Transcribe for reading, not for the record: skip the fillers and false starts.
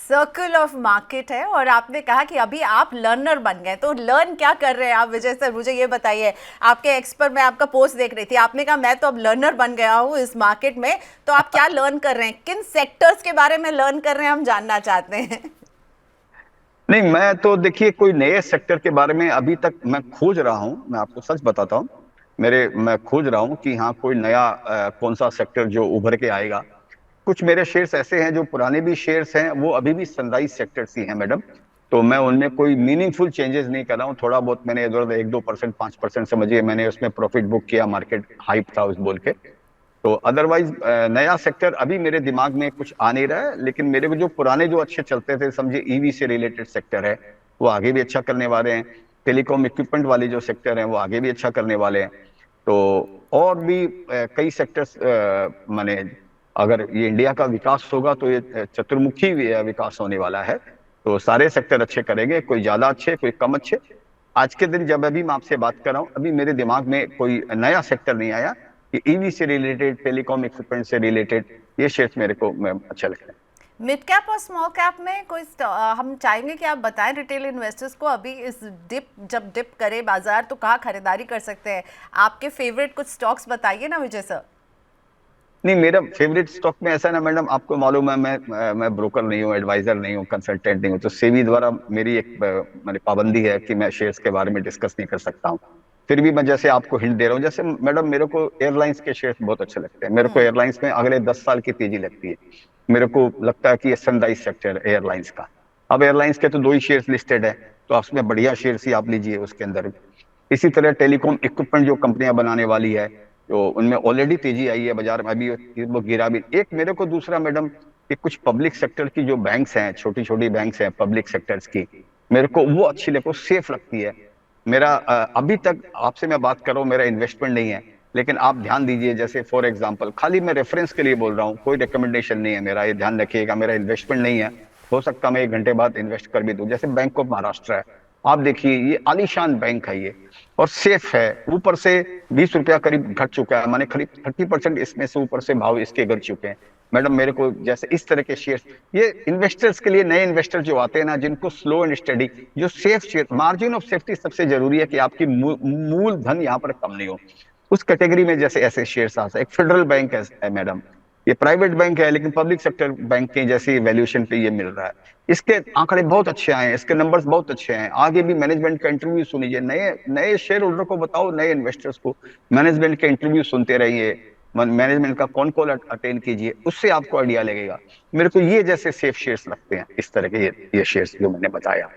Circle of market है और आपने कहा कि अभी आप लर्नर बन गए, तो लर्न क्या कर रहे हैं आप विजय सर, मुझे ये बताइए। आपके एक्स पर मैं आपका पोस्ट देख रही थी, आपने कहा मैं तो अब लर्नर बन गया हूँ इस मार्केट में, तो आप क्या लर्न कर रहे हैं, किन सेक्टर्स के बारे में लर्न कर रहे हैं, हम जानना चाहते हैं। नहीं, मैं तो देखिए कोई नए सेक्टर के बारे में अभी तक मैं खोज रहा हूँ। मैं आपको सच बताता हूँ, मैं खोज रहा हूँ कि हाँ कोई नया कौन सा सेक्टर जो उभर के आएगा। कुछ मेरे शेयर्स ऐसे हैं जो पुराने भी शेयर्स हैं, वो अभी भी सनराइज सेक्टर्स ही हैं मैडम। तो मैं उनमें कोई मीनिंगफुल चेंजेस नहीं कर रहा हूँ। थोड़ा बहुत मैंने इधर उधर 1-2%, 5% समझिए मैंने उसमें प्रॉफिट बुक किया, मार्केट हाइप था उस बोल के। तो अदरवाइज नया सेक्टर अभी मेरे दिमाग में कुछ आ नहीं रहा है। लेकिन मेरे को जो पुराने जो अच्छे चलते थे, समझिए ईवी से रिलेटेड सेक्टर है, वो आगे भी अच्छा करने वाले हैं। टेलीकॉम इक्विपमेंट वाले जो सेक्टर हैं वो आगे भी अच्छा करने वाले हैं। तो और भी कई सेक्टर्स माने, अगर ये इंडिया का विकास होगा तो ये चतुर्मुखी विकास होने वाला है। तो सारे सेक्टर अच्छे करेंगे, कोई ज्यादा अच्छे कोई कम अच्छे। आज के दिन जब अभी मैं आपसे बात कर रहा हूँ, अभी मेरे दिमाग में कोई नया सेक्टर नहीं आया कि ईवी से रिलेटेड, टेलीकॉम इक्विपमेंट से रिलेटेड ये शेयर्स मेरे को अच्छा लगता है। मिड कैप और स्मॉल कैप में कोई हम चाहेंगे कि आप बताएं रिटेल इन्वेस्टर्स को, अभी इस जब डिप करे बाजार तो कहाँ खरीदारी कर सकते हैं। आपके फेवरेट कुछ स्टॉक्स बताइए ना विजय सर। नहीं, मेरा फेवरेट स्टॉक में ऐसा है ना मैडम, आपको मालूम है मैं ब्रोकर नहीं हूँ, एडवाइजर नहीं हूँ, कंसल्टेंट नहीं हूँ। तो सेबी द्वारा मेरी एक मेरी पाबंदी है कि मैं शेयर्स के बारे में डिस्कस नहीं कर सकता हूँ। फिर भी मैं जैसे आपको हिंट दे रहा हूँ, जैसे मैडम मेरे को एयरलाइंस के शेयर्स बहुत अच्छे लगते हैं। मेरे को एयरलाइंस में अगले 10 साल की तेजी लगती है। मेरे को लगता है कि ये सनराइज सेक्टर है एयरलाइंस का। अब एयरलाइंस के तो 2 ही शेयर्स लिस्टेड है, तो आप उसमें बढ़िया शेयर्स ही आप लीजिए उसके अंदर। इसी तरह टेलीकॉम इक्विपमेंट जो कंपनियां बनाने वाली है, तो उनमें ऑलरेडी तेजी आई है बाजार में, अभी वो गिरा भी। एक मेरे को दूसरा मैडम, कि कुछ पब्लिक सेक्टर की जो बैंक्स हैं, छोटी छोटी बैंक्स हैं पब्लिक सेक्टर्स की, मेरे को वो अच्छी लगती है, सेफ लगती है। मेरा अभी तक आपसे मैं बात कर रहा हूँ, मेरा इन्वेस्टमेंट नहीं है। लेकिन आप ध्यान दीजिए, जैसे फॉर एग्जांपल, खाली मैं रेफरेंस के लिए बोल रहा हूँ, कोई रिकमेंडेशन नहीं है मेरा, ये ध्यान रखिएगा, मेरा इन्वेस्टमेंट नहीं है। हो सकता है मैं 1 घंटे बाद इन्वेस्ट कर भी दूं। जैसे बैंक ऑफ महाराष्ट्र है, आप देखिए ये आलीशान बैंक है ये, और सेफ है। ऊपर से 20 रुपया करीब घट चुका है, माने करीब 30% इसमें से ऊपर से भाव इसके गिर चुके हैं। मैडम मेरे को जैसे इस तरह के शेयर, ये इन्वेस्टर्स के लिए, नए इन्वेस्टर जो आते हैं ना, जिनको स्लो एंड स्टडी, जो safe share, margin of safety सबसे जरूरी है कि आपकी मूल धन यहाँ पर कम नहीं हो। उस कैटेगरी में जैसे ऐसे शेयर्स आ सकते। एक फेडरल बैंक है मैडम, ये प्राइवेट बैंक है लेकिन पब्लिक सेक्टर बैंक के जैसी वैल्यूएशन पे ये मिल रहा है। इसके आंकड़े बहुत अच्छे आए हैं, इसके नंबर्स बहुत अच्छे हैं। आगे भी मैनेजमेंट का इंटरव्यू सुनिए, नए नए शेयर होल्डर को बताओ, नए इन्वेस्टर्स को मैनेजमेंट के इंटरव्यू सुनते रहिए, मैनेजमेंट का कौन कॉल अटेंड कीजिए, उससे आपको आइडिया लगेगा। मेरे को ये जैसे सेफ शेयर्स लगते हैं, इस तरह के ये शेयर्स जो मैंने बताया।